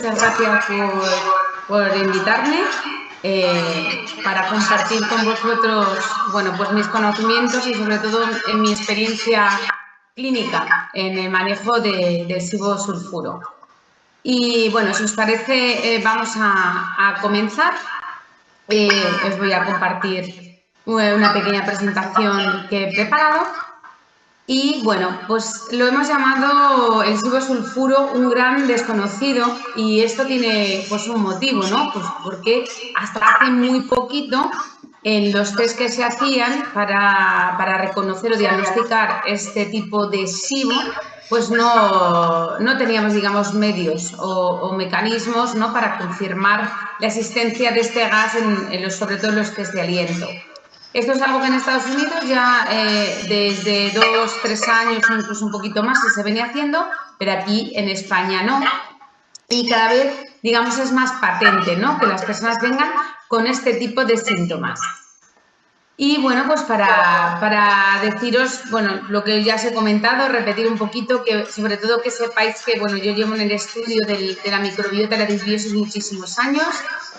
muchas gracias por invitarme para compartir con vosotros, bueno, pues mis conocimientos y sobre todo en mi experiencia clínica en el manejo del SIBO-sulfuro. Y bueno, si os parece, vamos a comenzar. Os voy a compartir una pequeña presentación que he preparado. Y bueno, pues lo hemos llamado el SIBO-sulfuro un gran desconocido, y esto tiene pues un motivo, ¿no? Pues porque hasta hace muy poquito en los test que se hacían para reconocer o diagnosticar este tipo de SIBO, pues no teníamos, digamos, medios o mecanismos, ¿no?, para confirmar la existencia de este gas sobre todo en los test de aliento. Esto es algo que en Estados Unidos ya desde 2, 3 años o incluso un poquito más se venía haciendo, pero aquí en España no. Y cada vez, digamos, es más patente, ¿no?, que las personas vengan con este tipo de síntomas. Y bueno, pues para deciros, bueno, lo que ya os he comentado, repetir un poquito, que sobre todo que sepáis que, bueno, yo llevo en el estudio de la microbiota y la disbiosis muchísimos años,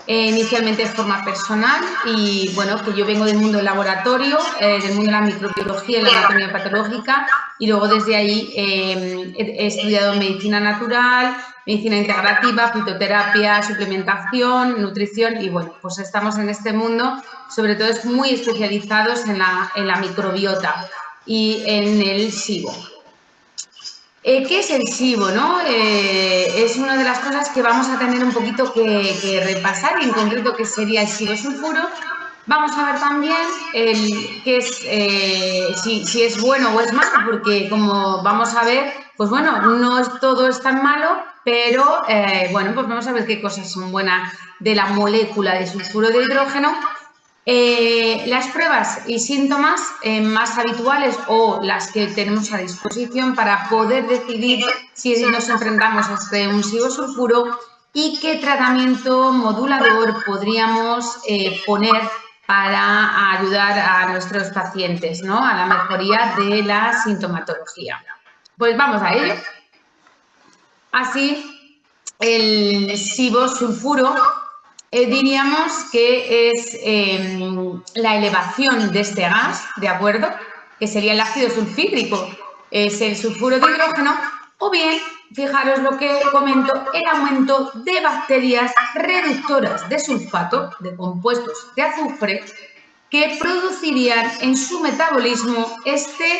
inicialmente de forma personal, y bueno, que yo vengo del mundo del laboratorio, del mundo de la microbiología y la anatomía patológica, y luego desde ahí he estudiado medicina natural, medicina integrativa, fitoterapia, suplementación, nutrición, y bueno, pues estamos en este mundo, sobre todo es muy especializados en la microbiota y en el SIBO. ¿Qué es el SIBO, no? Es una de las cosas que vamos a tener un poquito que repasar, y en concreto qué sería el SIBO-sulfuro. Vamos a ver también qué es, si es bueno o es malo, porque como vamos a ver, pues bueno, no todo es tan malo, pero bueno, pues vamos a ver qué cosas son buenas de la molécula de sulfuro de hidrógeno. Las pruebas y síntomas más habituales o las que tenemos a disposición para poder decidir si nos enfrentamos a un SIBO-sulfuro, y qué tratamiento modulador podríamos poner para ayudar a nuestros pacientes, ¿no?, a la mejoría de la sintomatología. Pues vamos a ello. Así, el SIBO-sulfuro diríamos que es la elevación de este gas, ¿de acuerdo?, que sería el ácido sulfídrico, es el sulfuro de hidrógeno, o bien, fijaros lo que comento, el aumento de bacterias reductoras de sulfato, de compuestos de azufre, que producirían en su metabolismo este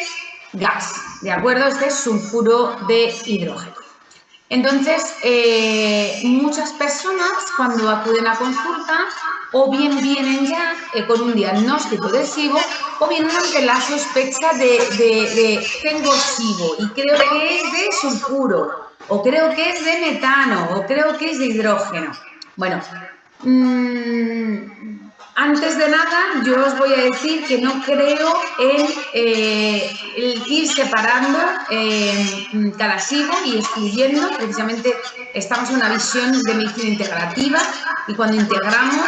gas, ¿de acuerdo?, este sulfuro de hidrógeno. Entonces, muchas personas cuando acuden a consulta o bien vienen ya con un diagnóstico de SIBO, o vienen ante la sospecha de tengo SIBO y creo que es de sulfuro, o creo que es de metano, o creo que es de hidrógeno. Bueno, antes de nada, yo os voy a decir que no creo en el ir separando cada SIBO y excluyendo. Precisamente estamos en una visión de medicina integrativa, y cuando integramos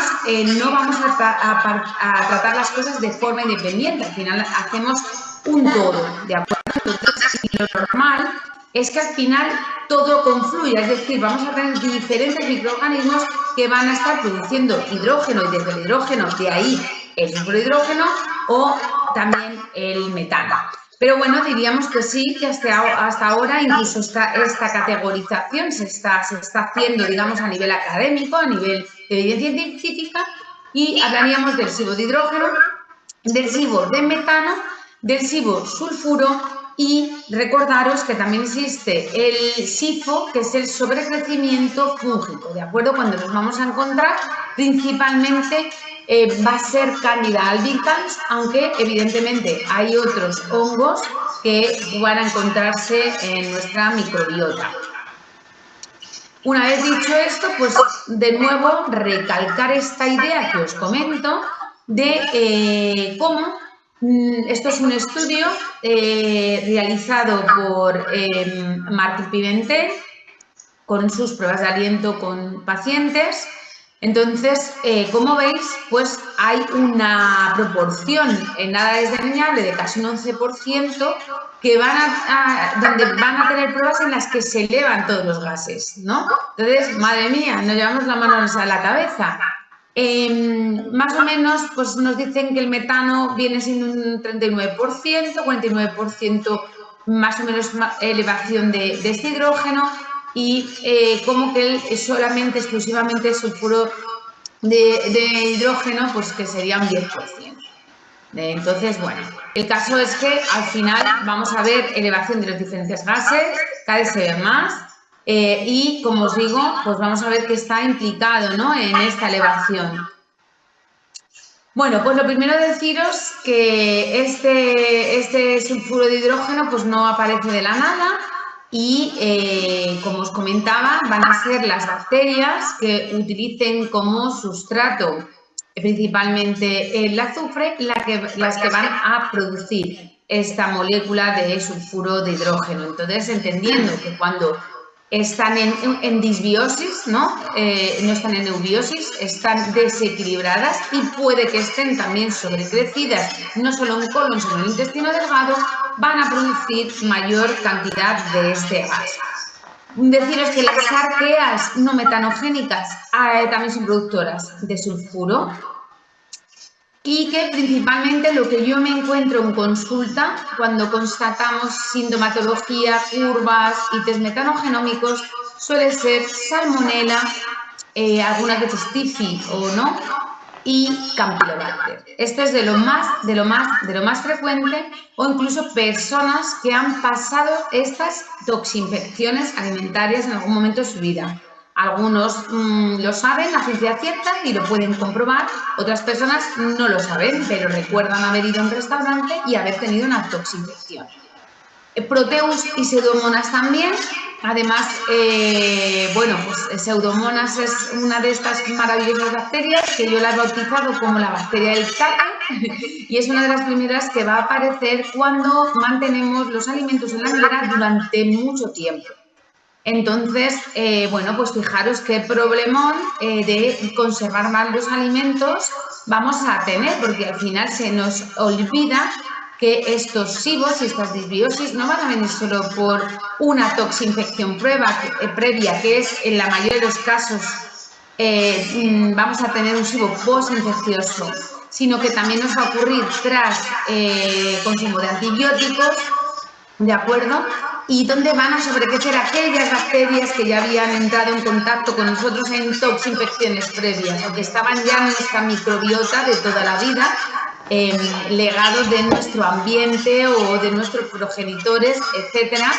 no vamos a tratar las cosas de forma independiente. Al final hacemos un todo, ¿de acuerdo? Entonces, lo normal es que al final todo confluya, es decir, vamos a tener diferentes microorganismos que van a estar produciendo hidrógeno, y desde el hidrógeno, de ahí el sulfuro de hidrógeno o también el metano. Pero bueno, diríamos que sí, que hasta ahora incluso esta categorización se está haciendo, digamos, a nivel académico, a nivel de evidencia científica, y hablaríamos del SIBO de hidrógeno, del SIBO de metano, del SIBO-sulfuro. Y recordaros que también existe el SIFO, que es el sobrecrecimiento fúngico, ¿de acuerdo? Cuando nos vamos a encontrar, principalmente va a ser Candida albicans, aunque evidentemente hay otros hongos que van a encontrarse en nuestra microbiota. Una vez dicho esto, pues de nuevo recalcar esta idea que os comento de cómo esto es un estudio realizado por Martín Pimentel con sus pruebas de aliento con pacientes, Entonces, como veis, pues hay una proporción en nada desdeñable de casi un 11% que donde van a tener pruebas en las que se elevan todos los gases, ¿no? Entonces, madre mía, nos llevamos las manos a la cabeza. Más o menos, pues nos dicen que el metano viene siendo un 39%, 49% más o menos elevación de este hidrógeno, y como que solamente, exclusivamente sulfuro de hidrógeno, pues que sería un 10%. Entonces, bueno, el caso es que al final vamos a ver elevación de los diferentes gases, cada vez se ve más, y como os digo, pues vamos a ver que está implicado, ¿no?, en esta elevación. Bueno, pues lo primero deciros que este sulfuro de hidrógeno pues no aparece de la nada y, como os comentaba, van a ser las bacterias que utilicen como sustrato principalmente el azufre las que van a producir esta molécula de sulfuro de hidrógeno. Entonces, entendiendo que cuando están en disbiosis, ¿no? No están en eubiosis, están desequilibradas y puede que estén también sobrecrecidas, no solo en colon, sino en el intestino delgado, van a producir mayor cantidad de este gas. Deciros que las arqueas no metanogénicas también son productoras de sulfuro, y que principalmente lo que yo me encuentro en consulta cuando constatamos sintomatología, curvas y test metanogenómicos suele ser salmonela, algunas veces tifi o no, y campylobacter. Esto es de lo más frecuente, o incluso personas que han pasado estas toxinfecciones alimentarias en algún momento de su vida. Algunos lo saben a ciencia cierta y lo pueden comprobar, otras personas no lo saben, pero recuerdan haber ido a un restaurante y haber tenido una toxinfección. Proteus y Pseudomonas también. Además, bueno, pues Pseudomonas es una de estas maravillosas bacterias que yo la he bautizado como la bacteria del tape y es una de las primeras que va a aparecer cuando mantenemos los alimentos en la nevera durante mucho tiempo. Entonces, bueno, pues fijaros qué problemón de conservar mal los alimentos vamos a tener, porque al final se nos olvida que estos SIBOs y estas disbiosis no van a venir solo por una toxinfección previa, que es en la mayoría de los casos vamos a tener un SIBO postinfeccioso, sino que también nos va a ocurrir tras consumo de antibióticos, ¿de acuerdo? Y donde van a sobrecrecer aquellas bacterias que ya habían entrado en contacto con nosotros en toxinfecciones previas, o que estaban ya en nuestra microbiota de toda la vida, legados de nuestro ambiente o de nuestros progenitores, etcétera.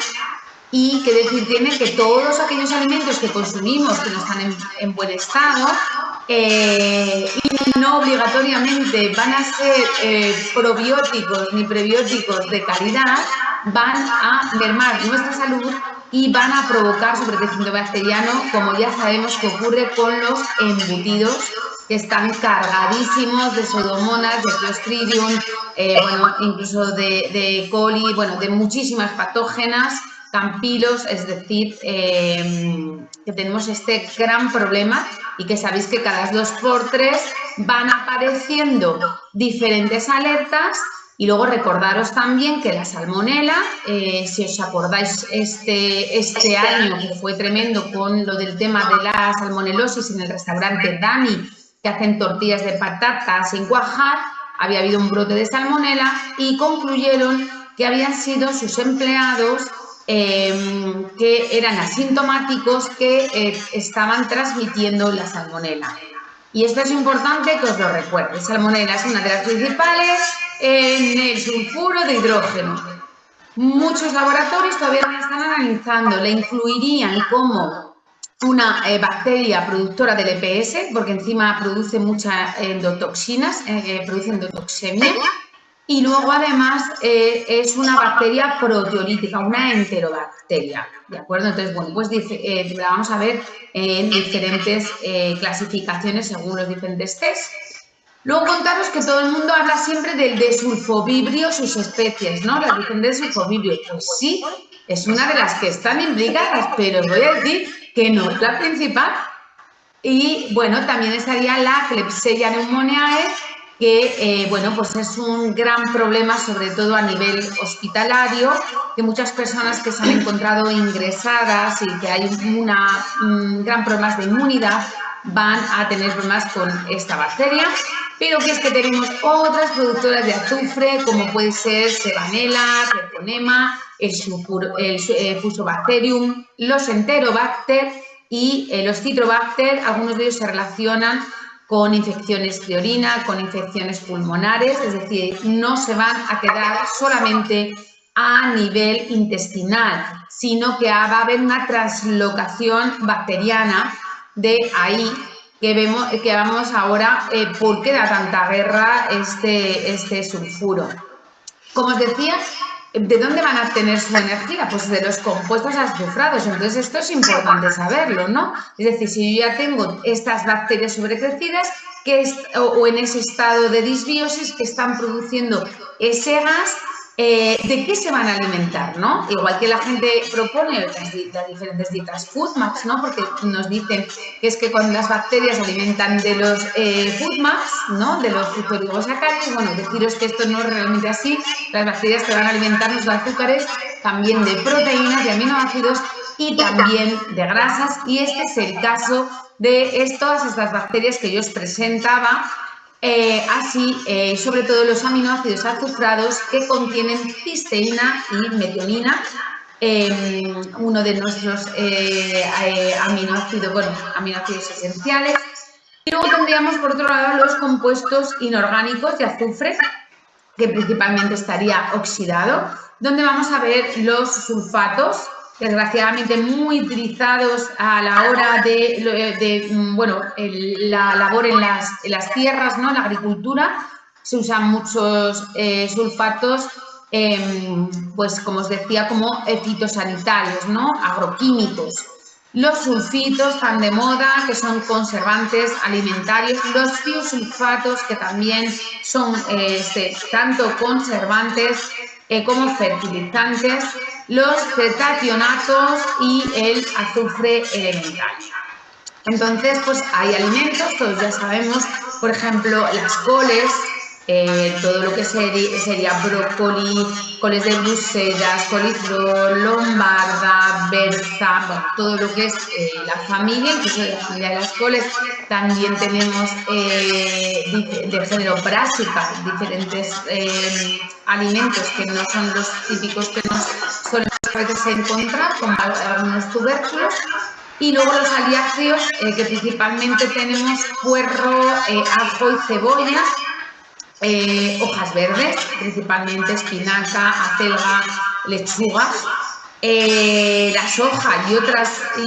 Y que decir tiene que todos aquellos alimentos que consumimos que no están en buen estado y no obligatoriamente van a ser probióticos ni prebióticos de calidad, van a mermar nuestra salud y van a provocar sobrecrecimiento bacteriano, como ya sabemos que ocurre con los embutidos, que están cargadísimos de Pseudomonas, de Clostridium, bueno, incluso de coli, bueno, de muchísimas patógenas, campilos, es decir, que tenemos este gran problema y que sabéis que cada 2 por 3 van apareciendo diferentes alertas. Y luego recordaros también que la salmonela, si os acordáis este año que fue tremendo con lo del tema de la salmonelosis en el restaurante Dani, que hacen tortillas de patata sin cuajar, había habido un brote de salmonela y concluyeron que habían sido sus empleados que eran asintomáticos que estaban transmitiendo la salmonela. Y esto es importante que os lo recuerde. Salmonela es una de las principales en el sulfuro de hidrógeno. Muchos laboratorios todavía la están analizando, la incluirían como una bacteria productora del EPS, porque encima produce muchas endotoxinas, produce endotoxemia. Y luego, además, es una bacteria proteolítica, una enterobacteria, ¿de acuerdo? Entonces, bueno, pues la vamos a ver en diferentes clasificaciones según los diferentes test. Luego contaros que todo el mundo habla siempre del desulfovibrio, sus especies, ¿no? La dicen desulfovibrio. Pues sí, es una de las que están implicadas, pero os voy a decir que no es la principal. Y bueno, también estaría la Klebsiella pneumoniae, que bueno, pues es un gran problema, sobre todo a nivel hospitalario, que muchas personas que se han encontrado ingresadas y que hay gran problemas de inmunidad van a tener problemas con esta bacteria, pero que es que tenemos otras productoras de azufre, como puede ser Shebanella, Treponema, el Fusobacterium, los Enterobacter y los Citrobacter. Algunos de ellos se relacionan con infecciones de orina, con infecciones pulmonares, es decir, no se van a quedar solamente a nivel intestinal, sino que va a haber una translocación bacteriana de ahí que vamos ahora, ¿por qué da tanta guerra este sulfuro? Como os decía, ¿de dónde van a tener su energía? Pues de los compuestos azufrados. Entonces, esto es importante saberlo, ¿no? Es decir, si yo ya tengo estas bacterias sobrecrecidas o en ese estado de disbiosis que están produciendo ese gas, ¿de qué se van a alimentar, no? Igual que la gente propone las diferentes dietas FODMAPs, ¿no? Porque nos dicen que es que cuando las bacterias se alimentan de los FODMAPs, ¿no? De los fosfoligosacáridos, bueno, deciros que esto no es realmente así. Las bacterias se van a alimentarnos de azúcares, también de proteínas, de aminoácidos y también de grasas. Y este es el caso de todas estas bacterias que yo os presentaba. Sobre todo los aminoácidos azufrados que contienen cisteína y metionina, uno de nuestros aminoácidos esenciales. Y luego tendríamos, por otro lado, los compuestos inorgánicos de azufre, que principalmente estaría oxidado, donde vamos a ver los sulfatos, desgraciadamente muy utilizados a la hora de la labor en las tierras, ¿no? En la agricultura. Se usan muchos sulfatos, pues como os decía, como fitosanitarios, ¿no? Agroquímicos. Los sulfitos están de moda, que son conservantes alimentarios. Los tiosulfatos, que también son tanto conservantes como fertilizantes. Los cetationatos y el azufre elemental. Entonces, pues hay alimentos, todos ya sabemos, por ejemplo, las coles, todo lo que sería brócoli, coles de Bruselas, coliflor, lombarda, berza, bueno, todo lo que es la familia, incluso la familia de las coles. También tenemos de género brásica, diferentes alimentos que no son los típicos que nos solemos a veces encontrar, como algunos tubérculos. Y luego los aliáceos, que principalmente tenemos puerro, ajo y cebolla, hojas verdes, principalmente espinaca, acelga, lechugas, la soja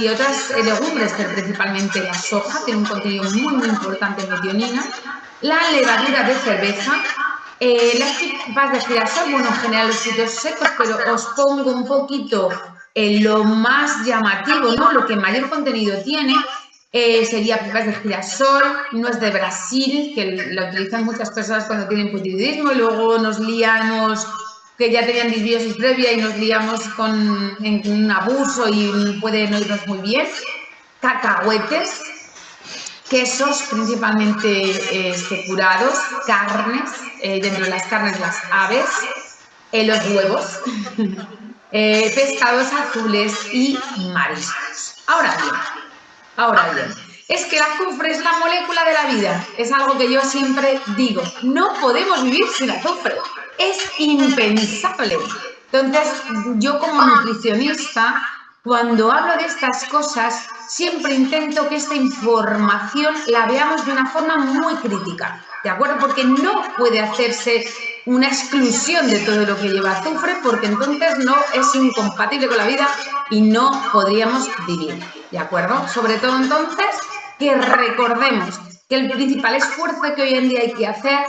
y otras legumbres, pero principalmente la soja tiene un contenido muy importante en metionina, la levadura de cerveza, las tripas de girasol, bueno, en general los frutos secos, pero os pongo un poquito lo más llamativo, ¿no? Lo que mayor contenido tiene. Sería pipas de girasol, nuez de Brasil, que la utilizan muchas personas cuando tienen hipotiroidismo y luego nos liamos, que ya tenían disbiosis previa y nos liamos en un abuso y puede no irnos muy bien. Cacahuetes, quesos principalmente curados, carnes, dentro de las carnes las aves, los huevos, pescados azules y mariscos. Ahora bien, es que el azufre es la molécula de la vida. Es algo que yo siempre digo. No podemos vivir sin azufre. Es impensable. Entonces, yo como nutricionista, cuando hablo de estas cosas, siempre intento que esta información la veamos de una forma muy crítica, ¿de acuerdo? Porque no puede hacerse una exclusión de todo lo que lleva azufre, porque entonces no es incompatible con la vida y no podríamos vivir, ¿de acuerdo? Sobre todo entonces que recordemos que el principal esfuerzo que hoy en día hay que hacer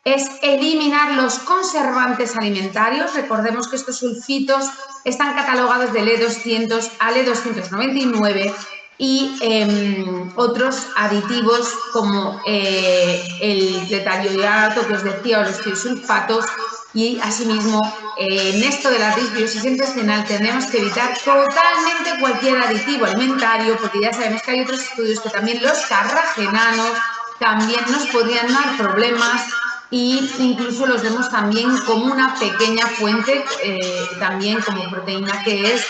es eliminar los conservantes alimentarios. Recordemos que estos sulfitos están catalogados del E200 al E299 y otros aditivos como el cletariolato que os decía o los tiosulfatos y asimismo en esto de la disbiosis intestinal tenemos que evitar totalmente cualquier aditivo alimentario, porque ya sabemos que hay otros estudios que también los carragenanos también nos podrían dar problemas, y incluso los vemos también como una pequeña fuente, también como proteína que es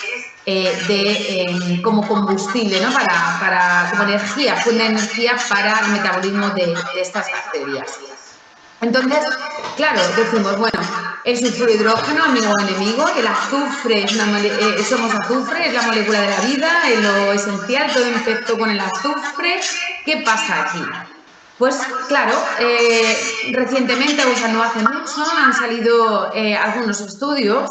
como combustible, ¿no? Como energía, fuente de energía para el metabolismo de estas bacterias. Entonces, claro, decimos, bueno, el sulfuro de hidrógeno, amigo o enemigo, el azufre, somos azufre, es la molécula de la vida, es lo esencial, todo empezó con el azufre. ¿Qué pasa aquí? Pues claro, recientemente, o sea, no hace mucho, han salido algunos estudios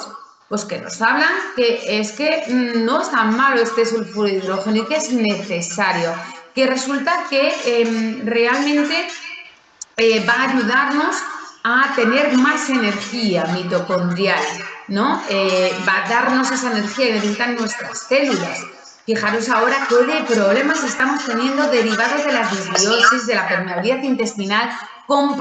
pues que nos hablan que es que no es tan malo este sulfuro de hidrógeno y que es necesario, que resulta que realmente va a ayudarnos a tener más energía mitocondrial, ¿no? Va a darnos esa energía que necesitan nuestras células. Fijaros ahora qué de problemas estamos teniendo derivados de las disbiosis, de la permeabilidad intestinal, con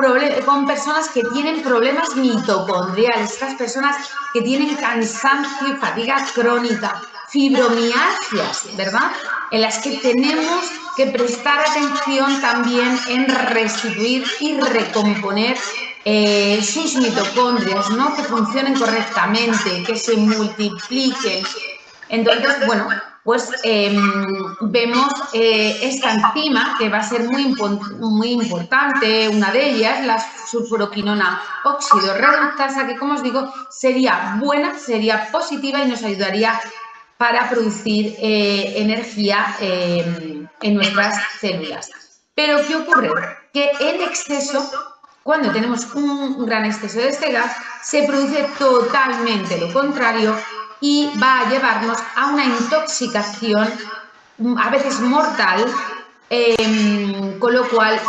personas que tienen problemas mitocondriales, estas personas que tienen cansancio y fatiga crónica, fibromialgias, ¿verdad? En las que tenemos que prestar atención también en restituir y recomponer sus mitocondrias, ¿no? Que funcionen correctamente, que se multipliquen. Entonces, bueno, pues vemos esta enzima que va a ser muy importante, una de ellas, la sulfuroquinona oxidorreductasa, que como os digo, sería buena, sería positiva y nos ayudaría para producir energía en nuestras células. Pero ¿qué ocurre? Que en exceso, cuando tenemos un gran exceso de este gas, se produce totalmente lo contrario y va a llevarnos a una intoxicación a veces mortal, con lo cual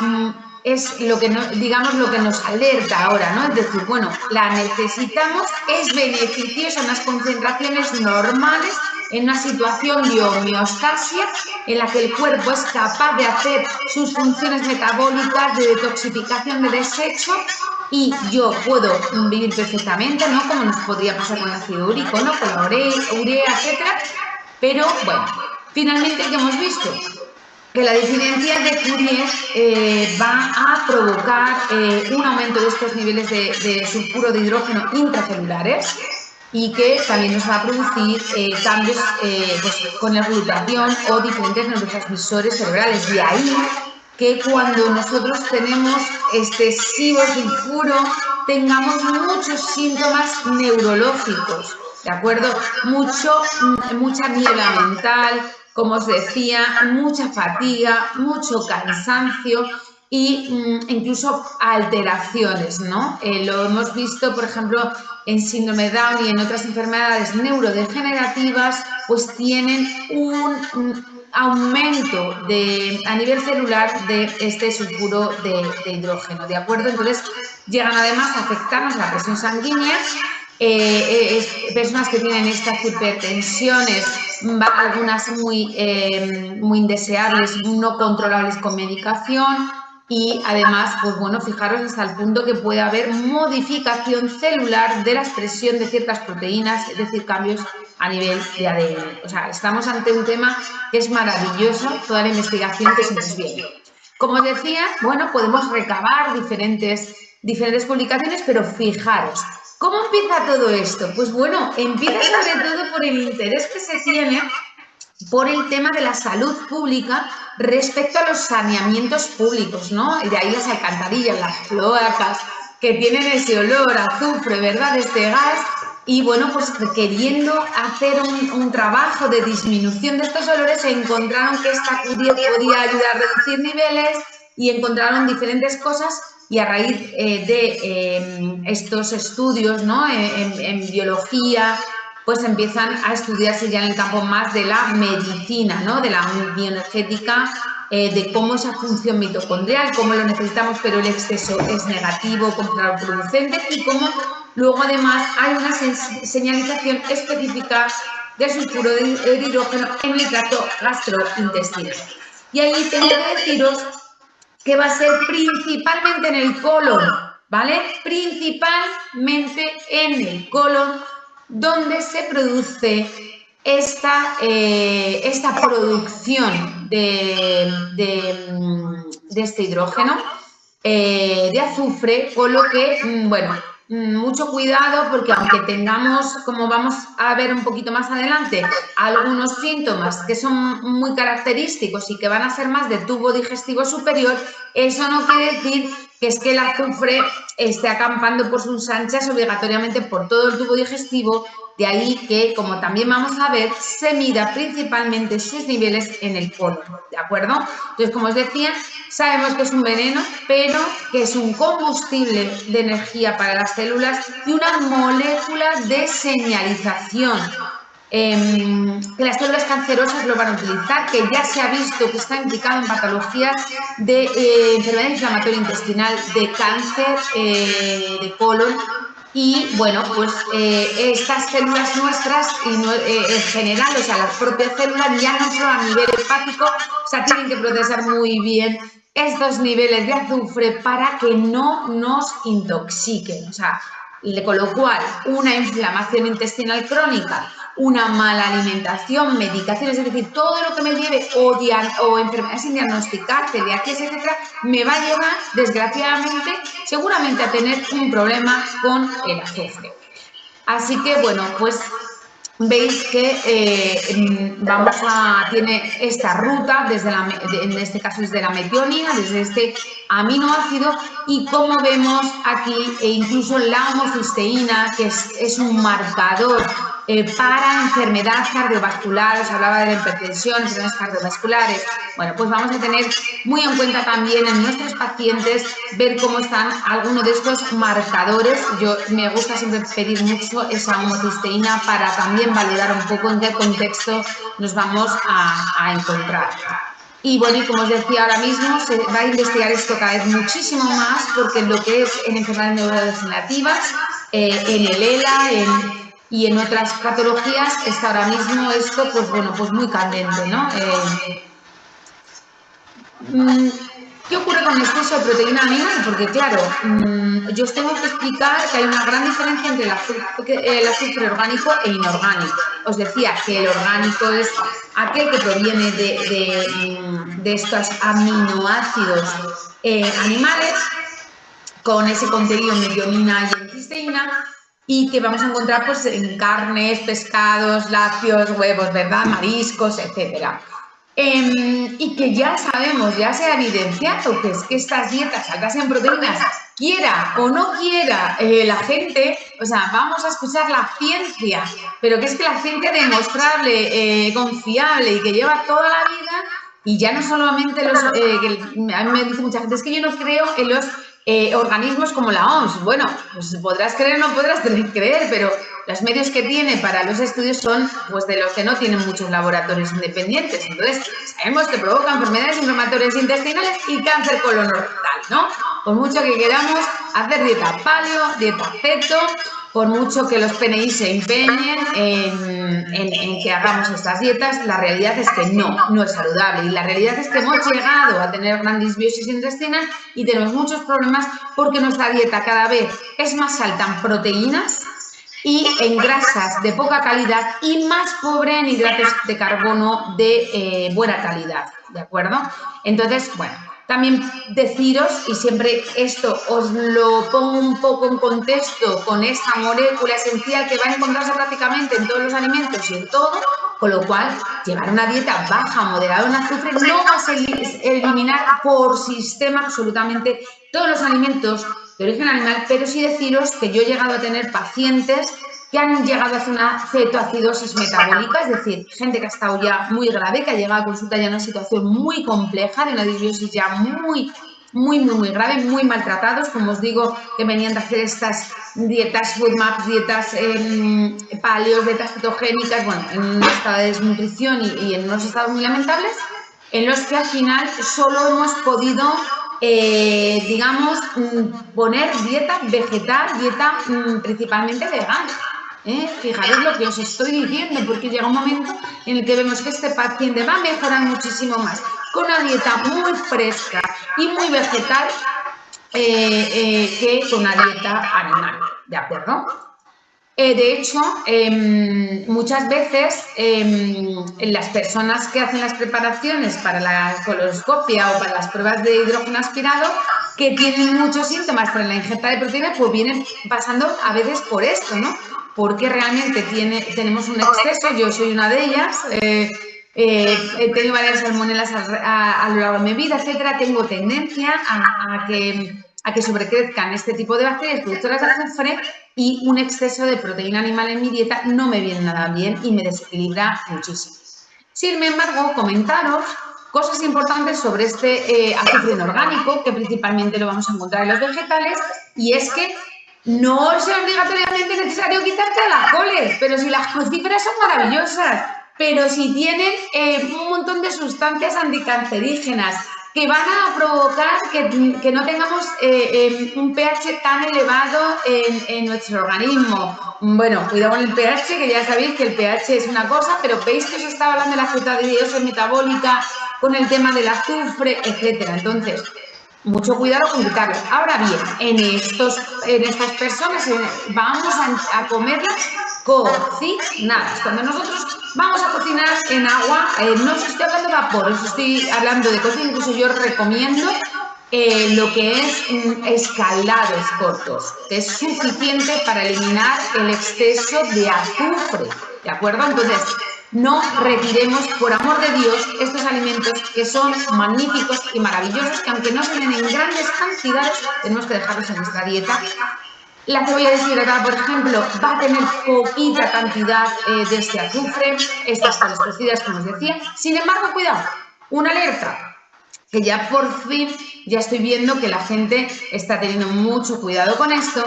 es lo que lo que nos alerta ahora, ¿no? Es decir, bueno, la necesitamos, es beneficiosa en unas concentraciones normales, en una situación de homeostasia en la que el cuerpo es capaz de hacer sus funciones metabólicas, de detoxificación de desecho, y yo puedo vivir perfectamente, ¿no? Como nos podría pasar con el ácido úrico, ¿no? Con la urea, etcétera. Pero bueno, finalmente, ¿qué hemos visto? Que la deficiencia de Curie va a provocar un aumento de estos niveles de sulfuro de hidrógeno intracelulares, y que también nos va a producir cambios pues, con la glutatión o diferentes neurotransmisores cerebrales. De ahí que cuando nosotros tenemos excesivo sulfuro tengamos muchos síntomas neurológicos, ¿de acuerdo? Mucha niebla mental, como os decía, mucha fatiga, mucho cansancio y incluso alteraciones, ¿no? Lo hemos visto, por ejemplo, en síndrome de Down y en otras enfermedades neurodegenerativas, pues tienen un aumento a nivel celular de este sulfuro de hidrógeno, ¿de acuerdo? Entonces, llegan además a afectarnos la presión sanguínea, personas que tienen estas hipertensiones, algunas muy indeseables, no controlables con medicación, y además, pues bueno, fijaros hasta el punto que puede haber modificación celular de la expresión de ciertas proteínas, es decir, cambios a nivel de ADN. O sea, estamos ante un tema que es maravilloso, toda la investigación que se nos viene. Como os decía, bueno, podemos recabar diferentes publicaciones, pero fijaros, ¿cómo empieza todo esto? Pues bueno, empieza sobre todo por el interés que se tiene por el tema de la salud pública respecto a los saneamientos públicos, ¿no? Y de ahí las alcantarillas, las cloacas, que tienen ese olor a azufre, ¿verdad?, de este gas. Y bueno, pues queriendo hacer un trabajo de disminución de estos olores, se encontraron que esta Curie podía ayudar a reducir niveles y encontraron diferentes cosas, y a raíz de estos estudios, ¿no?, en biología, pues empiezan a estudiarse ya en el campo más de la medicina, ¿no?, de la bioenergética, de cómo esa función mitocondrial, cómo lo necesitamos, pero el exceso es negativo, contraproducente, y cómo luego además hay una señalización específica del sulfuro de hidrógeno en el tracto gastrointestinal. Y ahí tengo que deciros que va a ser principalmente en el colon, ¿vale? Principalmente en el colon, donde se produce esta producción de este hidrógeno de azufre, con lo que, bueno, mucho cuidado porque aunque tengamos, como vamos a ver un poquito más adelante, algunos síntomas que son muy característicos y que van a ser más de tubo digestivo superior, eso no quiere decir que es que el azufre esté acampando por sus anchas obligatoriamente por todo el tubo digestivo. De ahí que, como también vamos a ver, se mida principalmente sus niveles en el colon, ¿de acuerdo? Entonces, como os decía, sabemos que es un veneno, pero que es un combustible de energía para las células y una molécula de señalización. Que las células cancerosas lo van a utilizar, que ya se ha visto que está implicado en patologías de enfermedad inflamatoria intestinal, de cáncer de colon. Y bueno, pues estas células nuestras y en general, o sea, las propias células ya no solo a nivel hepático, o sea, tienen que procesar muy bien estos niveles de azufre para que no nos intoxiquen. O sea, con lo cual, una inflamación intestinal crónica, una mala alimentación, medicaciones, es decir, todo lo que me lleve o enfermedades sin diagnosticar, celiaquias, etcétera, me va a llevar, desgraciadamente, seguramente a tener un problema con el azufre. Así que, bueno, pues veis que tiene esta ruta, en este caso desde la metionina, desde este aminoácido, y como vemos aquí, e incluso la homocisteína, que es un marcador para enfermedad cardiovascular, os hablaba de la hipertensión, enfermedades cardiovasculares. Bueno, pues vamos a tener muy en cuenta también en nuestros pacientes ver cómo están algunos de estos marcadores. Yo me gusta siempre pedir mucho esa homocisteína para también valorar un poco en qué contexto nos vamos a encontrar. Y bueno, y como os decía, ahora mismo se va a investigar esto cada vez muchísimo más, porque lo que es en enfermedades neurodegenerativas, en el ELA, y en otras patologías está ahora mismo esto, pues bueno, pues muy candente, ¿no? ¿Qué ocurre con el exceso de proteína animal? Porque claro, yo os tengo que explicar que hay una gran diferencia entre el azufre orgánico e inorgánico. Os decía que el orgánico es aquel que proviene de estos aminoácidos animales, con ese contenido en metionina y en cisteína, y que vamos a encontrar pues, en carnes, pescados, lácteos, huevos, ¿verdad? Mariscos, etcétera. Y que ya sabemos, ya se ha evidenciado que es que estas dietas altas en proteínas, quiera o no quiera la gente, o sea, vamos a escuchar la ciencia, pero que es que la ciencia demostrable, confiable y que lleva toda la vida, y ya no solamente a mí me dice mucha gente, es que yo no creo en los organismos como la OMS. Bueno, pues podrás creer o no podrás creer, pero los medios que tiene para los estudios son pues de los que no tienen muchos laboratorios independientes. Entonces, sabemos que provoca enfermedades inflamatorias intestinales y cáncer colorectal, ¿no? Por mucho que queramos hacer dieta paleo, dieta keto, por mucho que los PNI se empeñen en que hagamos estas dietas, la realidad es que no es saludable. Y la realidad es que hemos llegado a tener gran disbiosis intestinal y tenemos muchos problemas porque nuestra dieta cada vez es más alta en proteínas y en grasas de poca calidad y más pobre en hidratos de carbono de buena calidad, ¿de acuerdo? Entonces, bueno, también deciros, y siempre esto os lo pongo un poco en contexto con esta molécula esencial que va a encontrarse prácticamente en todos los alimentos y en todo, con lo cual llevar una dieta baja o moderada en azufre no va a eliminar por sistema absolutamente todos los alimentos de origen animal, pero sí deciros que yo he llegado a tener pacientes que han llegado a hacer una cetoacidosis metabólica, es decir, gente que ha estado ya muy grave, que ha llegado a consulta ya en una situación muy compleja, de una disbiosis ya muy grave, muy maltratados, como os digo, que venían de hacer estas dietas FODMAPs, dietas paleos, dietas cetogénicas, bueno, en un estado de desnutrición y en unos estados muy lamentables, en los que al final solo hemos podido digamos, poner dieta vegetal, dieta principalmente vegana. Fijaros lo que os estoy diciendo, porque llega un momento en el que vemos que este paciente va a mejorar muchísimo más con una dieta muy fresca y muy vegetal, que con una dieta animal, ¿de acuerdo? De hecho, muchas veces las personas que hacen las preparaciones para la coloscopia o para las pruebas de hidrógeno aspirado, que tienen muchos síntomas tras la ingesta de proteínas, pues vienen pasando a veces por esto, ¿no? Porque realmente tenemos un exceso, yo soy una de ellas, he tenido varias salmonelas a lo largo de mi vida, etcétera, tengo tendencia a que sobrecrezcan este tipo de bacterias productoras de azufre y un exceso de proteína animal en mi dieta no me viene nada bien y me desequilibra muchísimo. Sin embargo, comentaros cosas importantes sobre este azufre inorgánico, que principalmente lo vamos a encontrar en los vegetales, y es que no es obligatoriamente necesario quitarte las coles, pero si las crucíferas son maravillosas, pero si tienen un montón de sustancias anticancerígenas que van a provocar que no tengamos un pH tan elevado en nuestro organismo. Bueno, cuidado con el pH, que ya sabéis que el pH es una cosa, pero veis que os estaba hablando de la cetoacidosis metabólica con el tema del azufre, etcétera. Entonces, mucho cuidado con quitarlo. Ahora bien, en estas personas vamos a comerlas cocinadas. Cuando nosotros vamos a cocinar en agua, no os estoy hablando de vapor, os estoy hablando de cocina, incluso yo recomiendo lo que es escaldados cortos, que es suficiente para eliminar el exceso de azufre, ¿de acuerdo? Entonces, no retiremos, por amor de Dios, estos alimentos que son magníficos y maravillosos, que aunque no se den en grandes cantidades, tenemos que dejarlos en nuestra dieta. La cebolla deshidratada, por ejemplo, va a tener poquita cantidad de este azufre, estas colestocidas, como os decía. Sin embargo, cuidado, una alerta, que ya por fin ya estoy viendo que la gente está teniendo mucho cuidado con esto,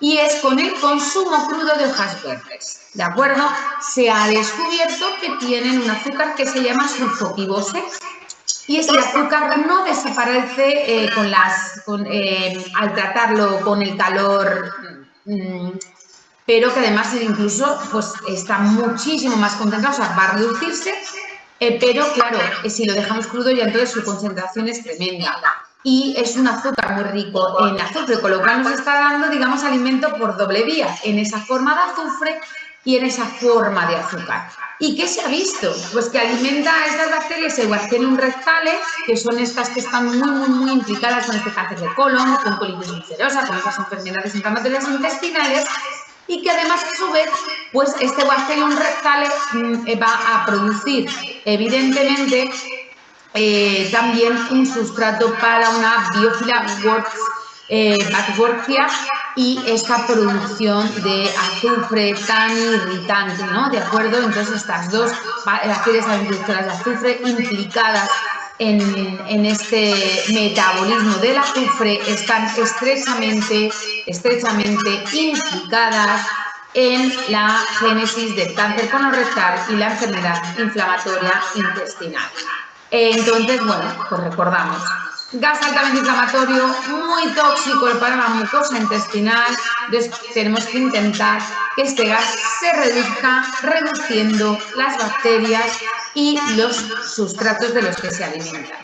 y es con el consumo crudo de hojas verdes, ¿de acuerdo? Se ha descubierto que tienen un azúcar que se llama sulfoquibose, y este azúcar no desaparece al tratarlo con el calor, pero que además incluso pues, está muchísimo más concentrado, o sea, va a reducirse, pero claro, si lo dejamos crudo ya entonces su concentración es tremenda. Y es un azúcar muy rico en azufre, con lo cual nos está dando, digamos, alimento por doble vía, en esa forma de azufre y en esa forma de azúcar. ¿Y qué se ha visto? Pues que alimenta a estas bacterias Eubacterium rectales, que son estas que están muy implicadas con este cáncer de colon, con colitis ulcerosa, con esas enfermedades inflamatorias intestinales, y que además a su vez, pues este Bacterium rectale va a producir evidentemente también un sustrato para una biofila Bacworthia, y esta producción de azufre tan irritante, ¿no? ¿De acuerdo? Entonces estas dos bacterias productoras de azufre implicadas en este metabolismo del azufre están estrechamente implicadas en la génesis del cáncer colorectal y la enfermedad inflamatoria intestinal. Entonces, bueno, pues recordamos, gas altamente inflamatorio, muy tóxico para la mucosa intestinal. Entonces tenemos que intentar que este gas se reduzca reduciendo las bacterias y los sustratos de los que se alimentan.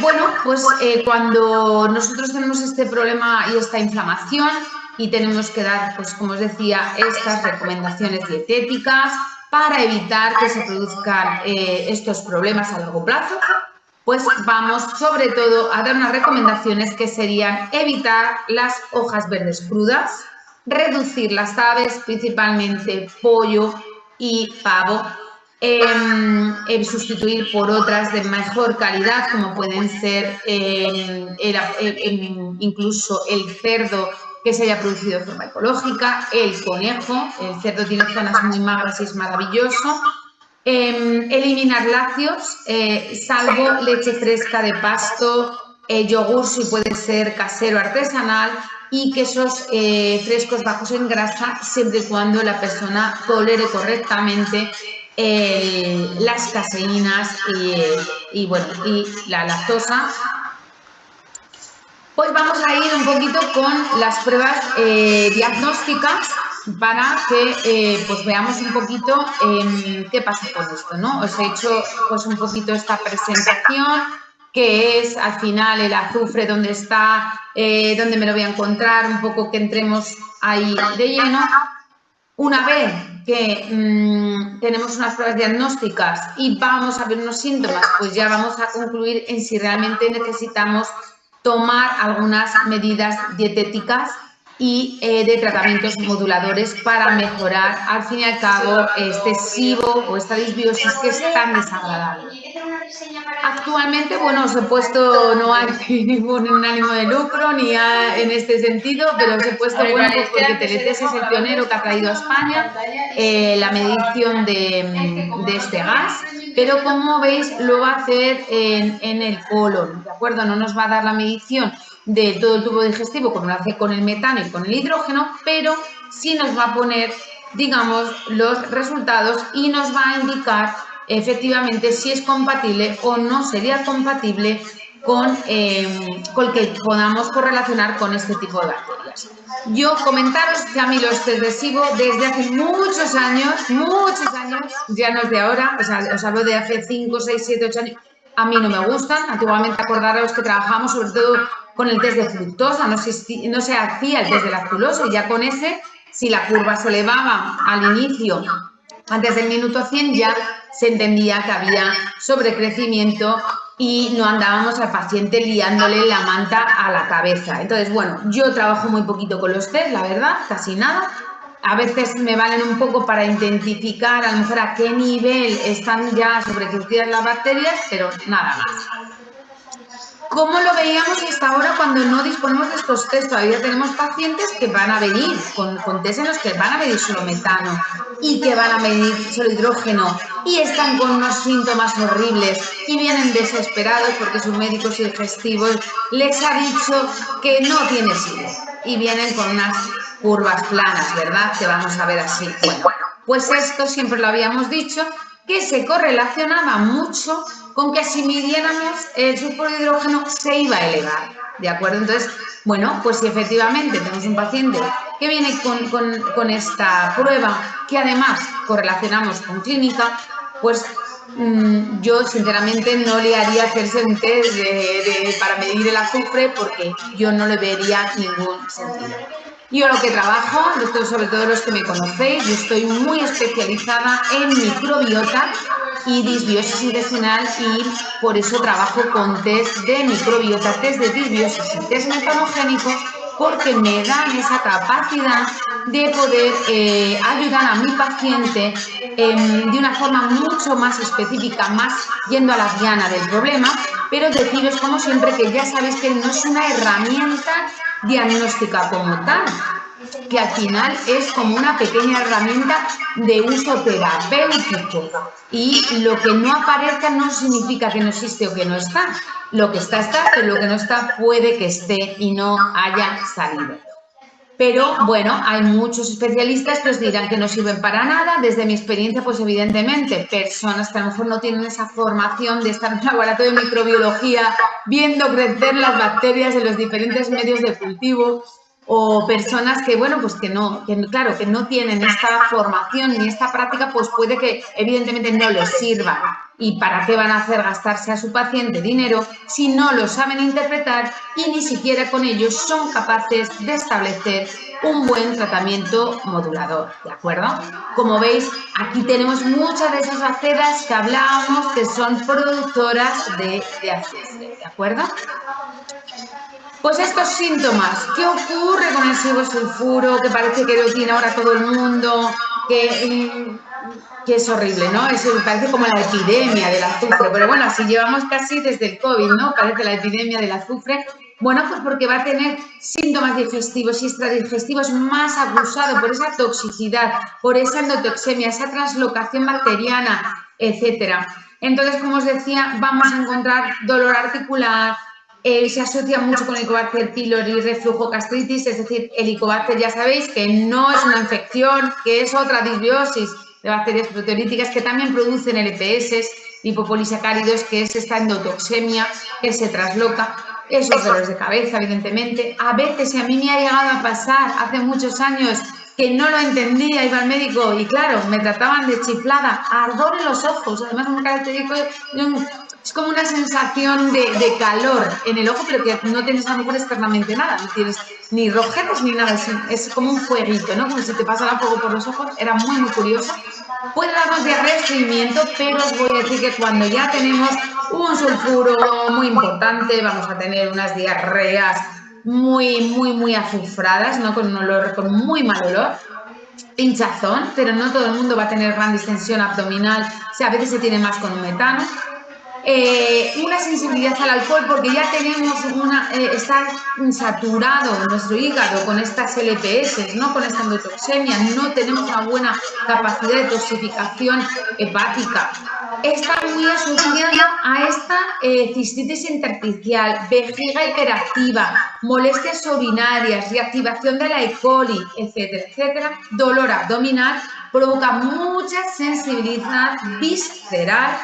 Bueno, pues cuando nosotros tenemos este problema y esta inflamación y tenemos que dar, pues como os decía, estas recomendaciones dietéticas para evitar que se produzcan estos problemas a largo plazo, pues vamos sobre todo a dar unas recomendaciones que serían evitar las hojas verdes crudas, reducir las aves, principalmente pollo y pavo, sustituir por otras de mejor calidad, como pueden ser incluso el cerdo que se haya producido de forma ecológica, el conejo. El cerdo tiene zonas muy magras y es maravilloso. Eliminar lácteos, salvo leche fresca de pasto, yogur si puede ser casero artesanal, y quesos frescos bajos en grasa, siempre y cuando la persona tolere correctamente las caseínas y la lactosa. Pues vamos a ir un poquito con las pruebas diagnósticas para que pues veamos un poquito qué pasa con esto, ¿no? Os he hecho pues un poquito esta presentación qué es al final el azufre, dónde está, dónde me lo voy a encontrar, un poco que entremos ahí de lleno. Una vez que tenemos unas pruebas diagnósticas y vamos a ver unos síntomas, pues ya vamos a concluir en si realmente necesitamos tomar algunas medidas dietéticas y de tratamientos moduladores para mejorar, al fin y al cabo, este SIBO o esta disbiosis que es tan desagradable. Actualmente, bueno, os he puesto, no hay ningún ánimo de lucro ni en este sentido, pero os he puesto, bueno, pues porque Teleces es el pionero que ha traído a España la medición de este gas, pero como veis lo va a hacer en el colon, ¿de acuerdo? No nos va a dar la medición de todo el tubo digestivo como lo hace con el metano y con el hidrógeno, pero sí nos va a poner, digamos, los resultados y nos va a indicar efectivamente si es compatible o no sería compatible con que podamos correlacionar con este tipo de bacterias. Yo comentaros que a mí los test de SIBO desde hace muchos años, ya no es de ahora, o sea, os hablo de hace 5, 6, 7, 8 años, a mí no me gustan. Antiguamente acordaros que trabajamos sobre todo con el test de fructosa, no se hacía el test de lactulosa y ya con ese, si la curva se elevaba al inicio, antes del minuto 100 ya se entendía que había sobrecrecimiento y no andábamos al paciente liándole la manta a la cabeza. Entonces, bueno, yo trabajo muy poquito con los test, la verdad, casi nada. A veces me valen un poco para identificar a lo mejor a qué nivel están ya sobrecrecidas las bacterias, pero nada más. ¿Cómo lo veíamos hasta ahora cuando no disponemos de estos test? Todavía tenemos pacientes que van a venir con test en los que van a medir solo metano y que van a medir solo hidrógeno y están con unos síntomas horribles y vienen desesperados porque sus médicos digestivos les ha dicho que no tiene SIBO y vienen con unas curvas planas, ¿verdad? Que vamos a ver así. Bueno, pues esto siempre lo habíamos dicho, que se correlacionaba mucho con que si midiéramos el sulfuro de hidrógeno se iba a elevar, ¿de acuerdo? Entonces, bueno, pues si efectivamente tenemos un paciente que viene con esta prueba, que además correlacionamos con clínica, pues yo sinceramente no le haría hacerse un test para medir el azufre porque yo no le vería ningún sentido. Yo lo que trabajo, sobre todo los que me conocéis, yo estoy muy especializada en microbiota y disbiosis intestinal y por eso trabajo con test de microbiota, test de disbiosis y test metanogénicos porque me dan esa capacidad de poder ayudar a mi paciente de una forma mucho más específica, más yendo a la diana del problema, pero deciros como siempre que ya sabéis que no es una herramienta diagnóstica como tal, que al final es como una pequeña herramienta de uso terapéutico y lo que no aparezca no significa que no existe o que no está. Lo que está, pero lo que no está puede que esté y no haya salido. Pero bueno, hay muchos especialistas que os dirán que no sirven para nada. Desde mi experiencia, pues evidentemente, personas que a lo mejor no tienen esa formación de estar en un laboratorio de microbiología viendo crecer las bacterias en los diferentes medios de cultivo, o personas que, bueno, pues claro, que no tienen esta formación ni esta práctica, pues puede que evidentemente no les sirva. ¿Y para qué van a hacer gastarse a su paciente dinero si no lo saben interpretar y ni siquiera con ellos son capaces de establecer un buen tratamiento modulador? ¿De acuerdo? Como veis, aquí tenemos muchas de esas bacterias que hablábamos que son productoras de azufre. ¿De acuerdo? Pues estos síntomas, ¿qué ocurre con el SIBO sulfuro? Que parece que lo tiene ahora todo el mundo, que es horrible, ¿no? Parece como la epidemia del azufre, pero bueno, así llevamos casi desde el COVID, ¿no? Parece la epidemia del azufre. Bueno, pues porque va a tener síntomas digestivos y extradigestivos más acusados por esa toxicidad, por esa endotoxemia, esa translocación bacteriana, etcétera. Entonces, como os decía, vamos a encontrar dolor articular. Se asocia mucho con el Helicobacter pylori, reflujo gastritis, es decir, el Helicobacter ya sabéis que no es una infección, que es otra disbiosis de bacterias proteolíticas que también producen LPS, lipopolisacáridos, que es esta endotoxemia que se trasloca, esos dolores de cabeza, evidentemente. A veces, y a mí me ha llegado a pasar hace muchos años, que no lo entendía, iba al médico y claro, me trataban de chiflada, ardor en los ojos, además un característico es como una sensación de calor en el ojo, pero que no tienes a lo mejor externamente nada, no tienes ni rojetes ni nada, es como un fueguito, ¿no? Como si te pasara fuego por los ojos, era muy, muy curioso. Puede darnos diarrea, estreñimiento, pero os voy a decir que cuando ya tenemos un sulfuro muy importante, vamos a tener unas diarreas muy, muy, muy azufradas, ¿no? Con un olor, con muy mal olor, hinchazón, pero no todo el mundo va a tener gran distensión abdominal, o sea, a veces se tiene más con un metano. Una sensibilidad al alcohol porque ya tenemos está saturado nuestro hígado con estas LPS, ¿no? Con esta endotoxemia, no tenemos una buena capacidad de toxificación hepática. Está muy asociada a esta cistitis intersticial, vejiga hiperactiva, molestias urinarias, reactivación de la E. coli, etcétera, etcétera. Dolor abdominal, provoca mucha sensibilidad visceral.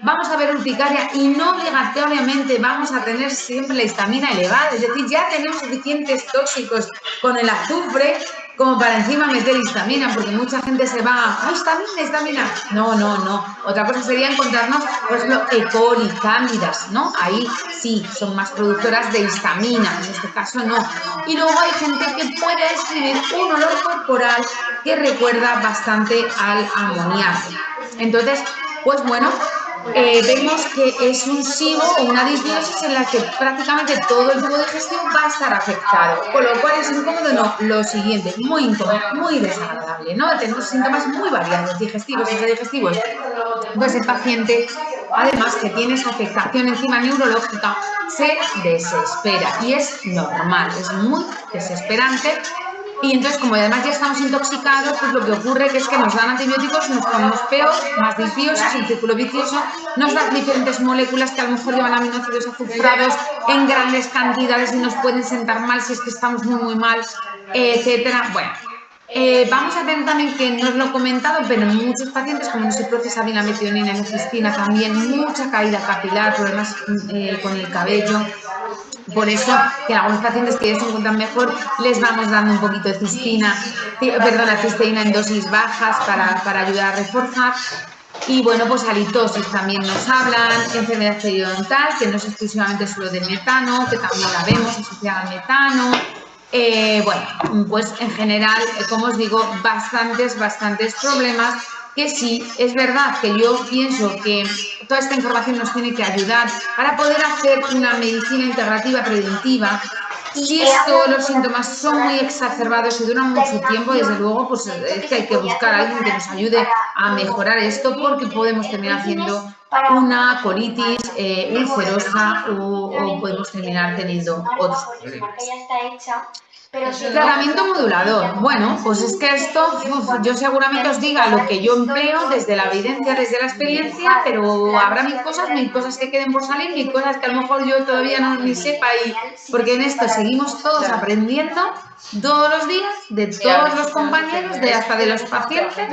Vamos a ver urticaria y no obligatoriamente vamos a tener siempre la histamina elevada, es decir, ya tenemos suficientes tóxicos con el azufre como para encima meter histamina, porque mucha gente se va, ¡ay, histamina, histamina! No, no, no. Otra cosa sería encontrarnos, por ejemplo, E. coli, cándidas, ¿no? Ahí sí, son más productoras de histamina, en este caso no. Y luego hay gente que puede describir un olor corporal que recuerda bastante al amoníaco. Entonces, pues bueno, vemos que es un SIBO o una disbiosis en la que prácticamente todo el tubo digestivo va a estar afectado, con lo cual es incómodo, no, lo siguiente, muy incómodo, muy desagradable, ¿no? Tenemos síntomas muy variados, digestivos, intradigestivos. Pues el paciente, además que tiene esa afectación encima neurológica, se desespera y es normal, es muy desesperante. Y entonces, como además ya estamos intoxicados, pues lo que ocurre que es que nos dan antibióticos, nos ponemos peor, más disbiosis, un círculo vicioso, nos dan diferentes moléculas que a lo mejor llevan aminoácidos azufrados en grandes cantidades y nos pueden sentar mal si es que estamos muy, muy mal, etcétera. Bueno, vamos a tener también, que no os lo he comentado, pero en muchos pacientes, como no se procesa bien la metionina en la cistina, también mucha caída capilar, problemas con el cabello. Por eso, que a algunos pacientes que ya se encuentran mejor, les vamos dando un poquito de cisteína en dosis bajas para ayudar a reforzar. Y bueno, pues halitosis también nos hablan, enfermedad periodontal, que no es exclusivamente solo del metano, que también la vemos asociada al metano. Bueno, pues en general, como os digo, bastantes problemas, que sí, es verdad que yo pienso que toda esta información nos tiene que ayudar para poder hacer una medicina integrativa preventiva. Si todos los síntomas son muy exacerbados y duran mucho tiempo, desde luego, pues es que hay que buscar a alguien que nos ayude a mejorar esto, porque podemos terminar haciendo una colitis ulcerosa o podemos terminar teniendo otros problemas. Tratamiento modulador. Bueno, pues es que esto, yo seguramente os diga lo que yo empleo desde la evidencia, desde la experiencia, pero habrá mil cosas que queden por salir, mil cosas que a lo mejor yo todavía no ni sepa, porque en esto seguimos todos aprendiendo todos los días, de todos los compañeros, hasta de los pacientes,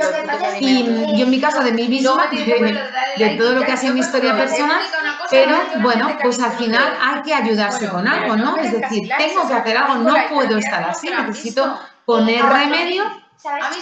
y yo en mi caso de mí misma, de todo lo que ha sido mi historia personal, pero bueno, pues al final hay que ayudarse con algo, ¿no? Es decir, tengo que hacer algo, no puedo estar así, necesito poner remedio.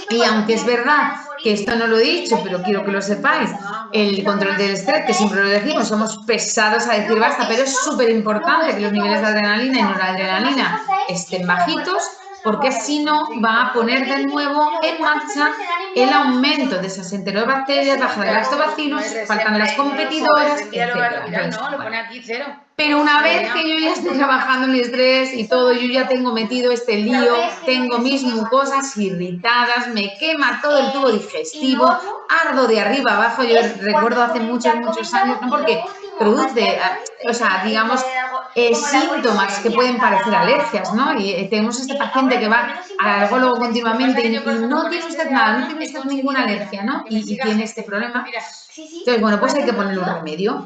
Y aunque es verdad que esto no lo he dicho, pero quiero que lo sepáis, el control del estrés, que siempre lo decimos, somos pesados a decir basta, pero es súper importante que los niveles de adrenalina y noradrenalina estén bajitos, porque si no va a poner de nuevo en marcha el aumento de esas enterobacterias, baja de lactobacillus, faltan las competidoras, etc. Pero una vez que yo ya estoy trabajando mi estrés y todo, yo ya tengo metido este lío, tengo mis mucosas irritadas, me quema todo el tubo digestivo, ardo de arriba abajo. Yo recuerdo hace muchos años, ¿no? Porque produce, o sea, digamos, síntomas que pueden parecer alergias, ¿no? Y tenemos este paciente que va al alergólogo continuamente y no tiene usted nada, no tiene usted ninguna alergia, ¿no? Y tiene este problema. Entonces, bueno, pues hay que ponerle un remedio.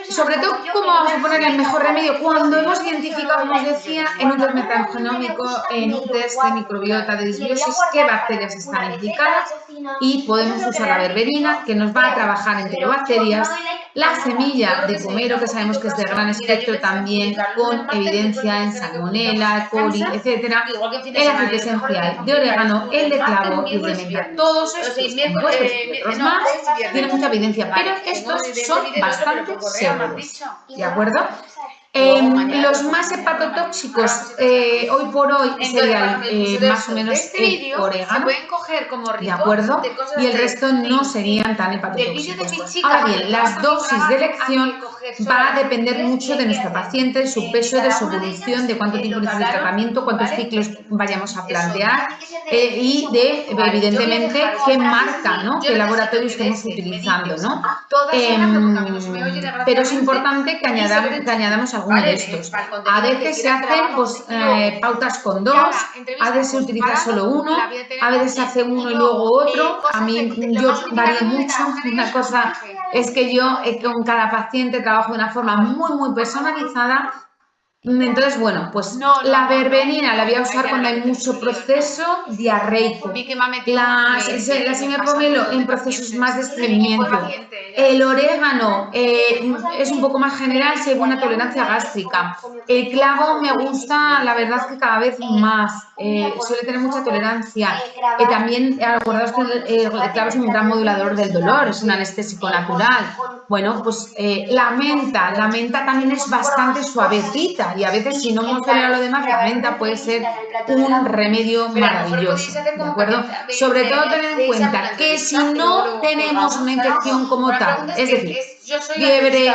Sobre todo, ¿cómo vamos a ponerle el mejor remedio? Cuando hemos identificado, como os decía, en un test metagenómico, en un test de microbiota de disbiosis, qué bacterias están implicadas, y podemos usar la berberina, que nos va a trabajar enterobacterias, la semilla de pomelo, que sabemos que es de gran espectro también, con evidencia en salmonela, coli, etcétera, el aceite esencial de orégano, el de clavo y el de menta. Todos estos compuestos y otros más tienen mucha evidencia evidencia, pero estos son bastante seguros, ¿de acuerdo? Los más hepatotóxicos hoy por hoy serían más o menos el orégano, ¿de acuerdo? Y el resto no serían tan hepatotóxicos. Ahora bien, las dosis de elección va a depender mucho de nuestra paciente, de su peso, de su evolución, de cuánto tiempo necesita el tratamiento, cuántos ciclos vayamos a plantear y de, evidentemente, qué marca, ¿no? Qué laboratorio estemos utilizando, ¿no? Pero es importante que añadamos alguno de estos. A veces se hacen pues, pautas con dos, a veces se utiliza solo uno, a veces se hace uno y luego otro. A mí yo varío mucho. Una cosa es que yo con cada paciente trabajo de una forma muy personalizada. Entonces, bueno, pues la verbenina la voy a usar cuando hay mucho proceso diarreico. La semipomelo en procesos más de estreñimiento. El orégano es un poco más general si hay buena tolerancia gástrica. El clavo me gusta, la verdad, que cada vez más. Suele tener mucha tolerancia. También, acordaos que el clavo es un gran modulador del dolor, es un anestésico natural. Bueno, pues la menta también es bastante suavecita y a veces si no hemos tolerado lo demás, la menta puede ser un remedio maravilloso, ¿de acuerdo? Sobre todo tener en cuenta que si no tenemos una infección como tal, es decir, fiebre,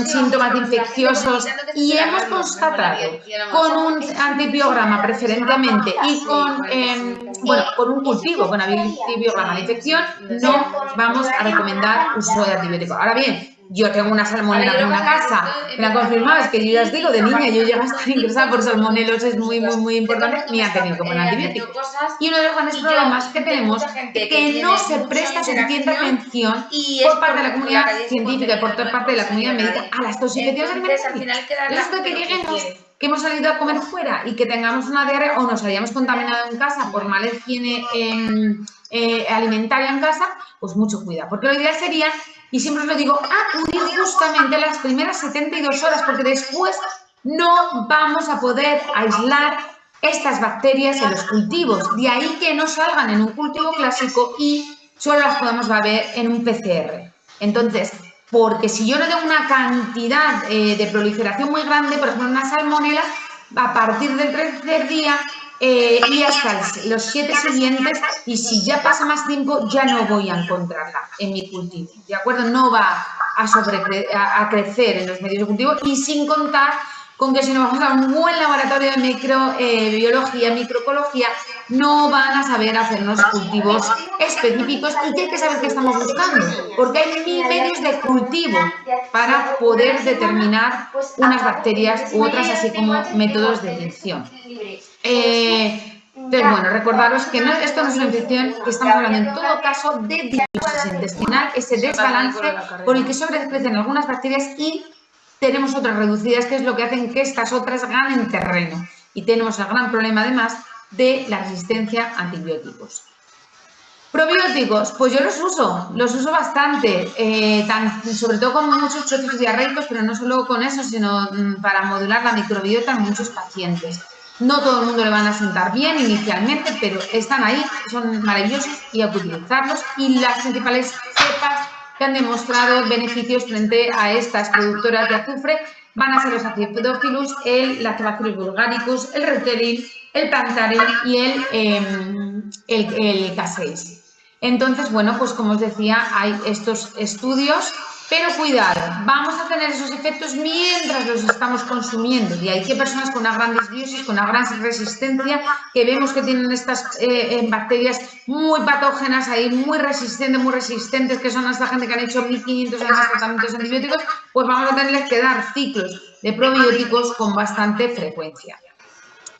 síntomas infecciosos y hemos constatado con un antibiograma preferentemente y con, con un cultivo con antibiograma de infección, no vamos a recomendar uso de antibiótico. Ahora bien, yo tengo una salmonela en una casa, me la confirmado, es que yo ya os digo, de niña yo llego a estar ingresada por salmonelos, es muy importante, ni ha tenido que poner antibiótico. Y uno de los grandes problemas que tenemos es que no se presta suficiente atención por parte de la comunidad científica y por parte de la comunidad médica a las toxificaciones alimentarias. Esto que lleguemos, que hemos salido a comer fuera y que tengamos una diarrea o nos hayamos contaminado en casa por mala higiene alimentaria en casa, pues mucho cuidado, porque lo ideal sería, y siempre os lo digo, acudir justamente las primeras 72 horas, porque después no vamos a poder aislar estas bacterias en los cultivos. De ahí que no salgan en un cultivo clásico y solo las podemos ver en un PCR. Entonces, porque si yo no tengo una cantidad de proliferación muy grande, por ejemplo, una salmonela, a partir del tercer día y hasta los 7 siguientes, y si ya pasa más tiempo, ya no voy a encontrarla en mi cultivo, ¿de acuerdo? No va a crecer en los medios de cultivo, y sin contar con que si nos vamos a un buen laboratorio de microbiología, microecología, no van a saber hacernos cultivos específicos y que hay que saber qué estamos buscando, porque hay 1000 medios de cultivo para poder determinar unas bacterias u otras, así como métodos de detección. Entonces, bueno, recordaros que esto no es una infección, que estamos hablando en todo caso de disbiosis intestinal, ese desbalance por el que sobrecrecen algunas bacterias y tenemos otras reducidas, que es lo que hacen que estas otras ganen terreno. Y tenemos el gran problema, además, de la resistencia a antibióticos. Probióticos, pues yo los uso bastante, sobre todo con muchos procesos diarreicos, pero no solo con eso, sino para modular la microbiota en muchos pacientes. No todo el mundo le van a sentar bien inicialmente, pero están ahí, son maravillosos y hay que utilizarlos. Y las principales cepas que han demostrado beneficios frente a estas productoras de azufre van a ser los acidófilos, el Lactobacillus bulgaricus, el Reuterin, el Plantarin y el K6. Entonces, bueno, pues como os decía, hay estos estudios, pero cuidado, vamos a tener esos efectos mientras los estamos consumiendo. Y hay que personas con una gran disbiosis, con una gran resistencia, que vemos que tienen estas bacterias muy patógenas ahí, muy resistentes, que son esta gente que han hecho 1500 además tratamientos antibióticos, pues vamos a tenerles que dar ciclos de probióticos con bastante frecuencia.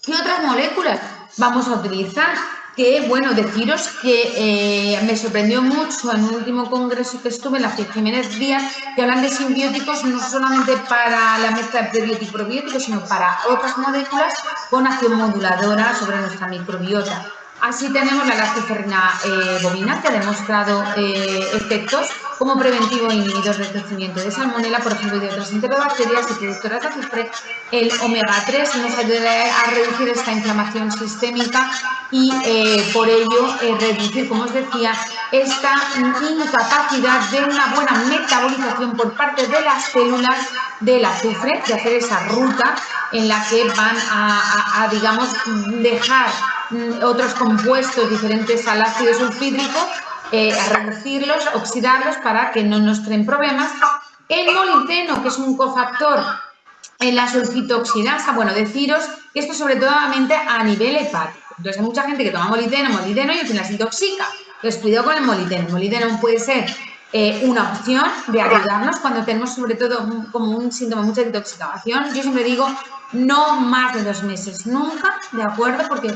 ¿Qué otras moléculas vamos a utilizar? Que, bueno, deciros que me sorprendió mucho en un último congreso que estuve en la Jiménez Díaz, que hablan de simbióticos no solamente para la mezcla de prebiótico y probiótico, sino para otras moléculas con acción moduladora sobre nuestra microbiota. Así tenemos la lactoferrina bovina, que ha demostrado efectos como preventivo e inhibidor del crecimiento de salmonela, por ejemplo, y de otras enterobacterias y productoras de azufre. El omega 3 nos ayuda a reducir esta inflamación sistémica y por ello reducir, como os decía, esta incapacidad de una buena metabolización por parte de las células del azufre, de hacer esa ruta en la que van a digamos, dejar otros compuestos diferentes al ácido sulfídrico, a reducirlos, oxidarlos para que no nos creen problemas. El molibdeno, que es un cofactor en la sulfitoxidasa, bueno, deciros que esto sobre todo a nivel hepático. Entonces hay mucha gente que toma molibdeno y al final se intoxica. Entonces cuidado con el molibdeno. El molibdeno puede ser una opción de ayudarnos cuando tenemos sobre todo como un síntoma de mucha intoxicación. Yo siempre digo no más de 2 meses, nunca, ¿de acuerdo? Porque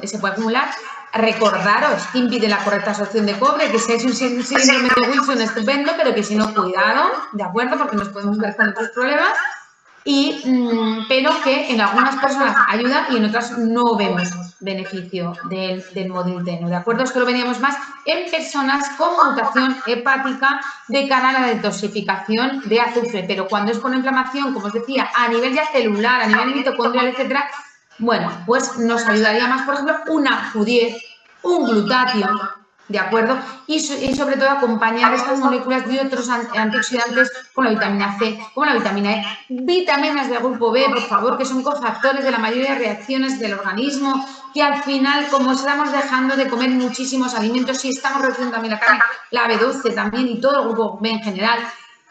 se puede acumular. Recordaros que impide la correcta absorción de cobre, que si es un síndrome de Wilson estupendo, pero que si no, cuidado, ¿de acuerdo? Porque nos podemos ver con otros problemas. Pero que en algunas personas ayuda y en otras no vemos beneficio del molibdeno, ¿de acuerdo? Esto lo veníamos más en personas con mutación hepática de cara a la detoxificación de azufre, pero cuando es por inflamación, como os decía, a nivel ya celular, a nivel mitocondrial, etcétera, bueno, pues nos ayudaría más, por ejemplo, una Q10, un glutatión, ¿de acuerdo? Y sobre todo acompañar estas moléculas de otros antioxidantes con la vitamina C, con la vitamina E, vitaminas del grupo B, por favor, que son cofactores de la mayoría de reacciones del organismo, que al final, como estamos dejando de comer muchísimos alimentos y estamos reduciendo también la carne, la B12 también y todo el grupo B en general.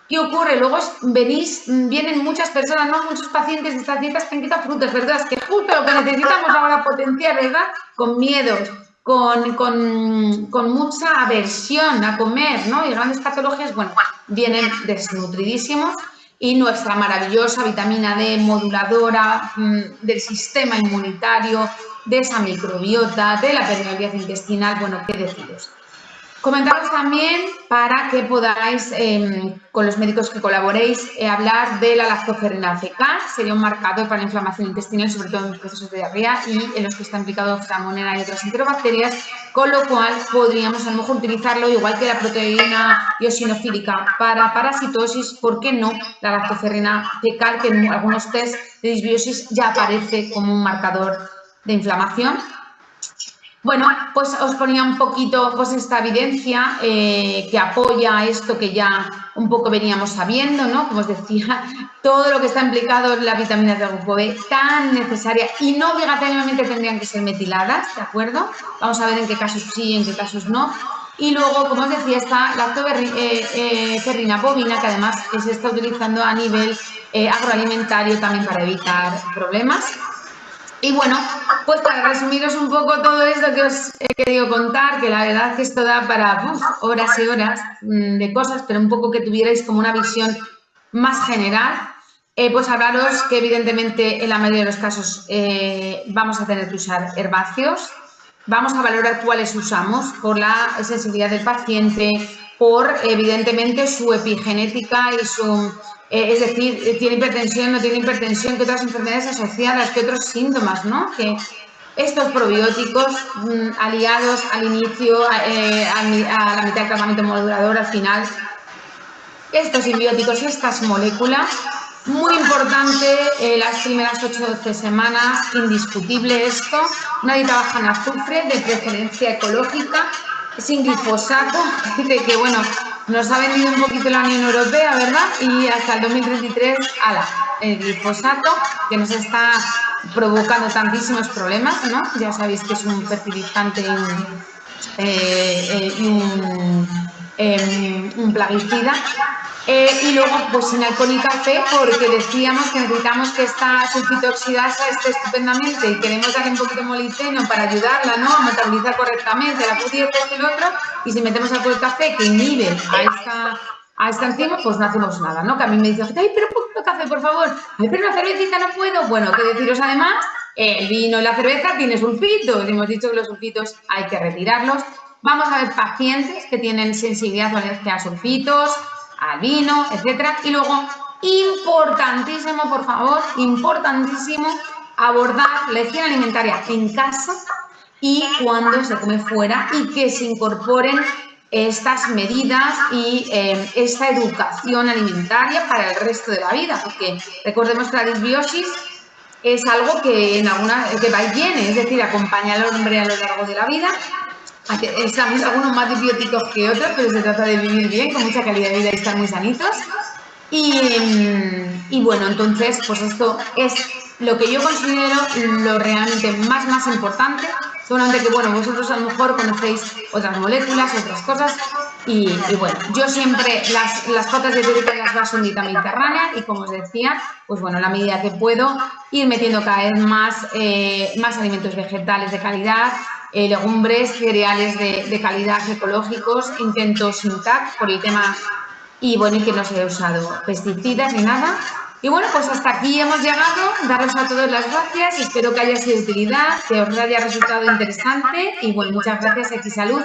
¿Qué ocurre? Luego vienen muchas personas, ¿no? Muchos pacientes de estas dietas que han quitado frutas, ¿verdad? Es que justo lo que necesitamos ahora potenciar, ¿verdad? Con miedos, con mucha aversión a comer, ¿no? Y grandes patologías, bueno, vienen desnutridísimos y nuestra maravillosa vitamina D moduladora del sistema inmunitario, de esa microbiota, de la permeabilidad intestinal, bueno, ¿qué deciros? Comentaros también para que podáis, con los médicos que colaboréis, hablar de la lactoferrina CK, sería un marcador para la inflamación intestinal, sobre todo en procesos de diarrea y en los que está implicado salmonela y otras enterobacterias, con lo cual podríamos a lo mejor utilizarlo, igual que la proteína eosinofílica para parasitosis, ¿por qué no? La lactoferrina fecal, que en algunos test de disbiosis ya aparece como un marcador de inflamación. Bueno, pues os ponía un poquito pues esta evidencia que apoya esto que ya un poco veníamos sabiendo, ¿no? Como os decía, todo lo que está implicado en las vitaminas del grupo B, tan necesaria y no obligatoriamente tendrían que ser metiladas, ¿de acuerdo? Vamos a ver en qué casos sí, en qué casos no. Y luego, como os decía, está la lactoferrina bovina, que además se está utilizando a nivel agroalimentario también para evitar problemas. Y bueno, pues para resumiros un poco todo esto que os he querido contar, que la verdad que esto da para horas y horas de cosas, pero un poco que tuvierais como una visión más general, pues hablaros que evidentemente en la mayoría de los casos vamos a tener que usar herbáceos, vamos a valorar cuáles usamos por la sensibilidad del paciente, por evidentemente su epigenética y su... es decir, tiene hipertensión, no tiene hipertensión, que otras enfermedades asociadas, que otros síntomas, ¿no? Que estos probióticos aliados al inicio, a la mitad del tratamiento modulador, al final, estos simbióticos, estas moléculas, muy importante, las primeras 8 o 12 semanas, indiscutible esto, una dieta baja en azufre, de preferencia ecológica, sin glifosato, de que, bueno, nos ha vendido un poquito la Unión Europea, ¿verdad? Y hasta el 2033, ala, el glifosato, que nos está provocando tantísimos problemas, ¿no? Ya sabéis que es un fertilizante y un plaguicida. Y luego, pues sin alcohol y café, porque decíamos que necesitamos que esta sulfitoxidasa esté estupendamente y queremos darle un poquito de molibdeno para ayudarla, ¿no? A metabolizar correctamente la Q10, esto y lo otro, y si metemos alcohol y café que inhibe a esta enzima, pues no hacemos nada, ¿no? Que a mí me dicen, ay, pero un poquito de café, por favor, ay, pero una cervecita no puedo. Bueno, que deciros además, el vino y la cerveza tienen sulfitos, hemos dicho que los sulfitos hay que retirarlos. Vamos a ver pacientes que tienen sensibilidad o alergia a sulfitos, al vino, etcétera. Y luego, importantísimo, por favor, importantísimo, abordar la higiene alimentaria en casa y cuándo se come fuera, y que se incorporen estas medidas y esta educación alimentaria para el resto de la vida, porque recordemos que la disbiosis es algo que que va y viene, es decir, acompaña al hombre a lo largo de la vida. Estamos algunos más disbióticos que otros, pero se trata de vivir bien, con mucha calidad de vida y estar muy sanitos. Y bueno, entonces, pues esto es lo que yo considero lo realmente más importante. Seguramente que, bueno, vosotros a lo mejor conocéis otras moléculas, otras cosas, y bueno, yo siempre las pautas dietéticas las baso en dieta mediterránea y, como os decía, pues bueno, a la medida que puedo ir metiendo cada vez más alimentos vegetales de calidad, legumbres, cereales de calidad, ecológicos, intento sin TAC por el tema, y bueno, y que no se haya usado pesticidas ni nada. Y bueno, pues hasta aquí hemos llegado. Daros a todos las gracias, espero que haya sido de utilidad, que os haya resultado interesante, y bueno, muchas gracias, X Salud.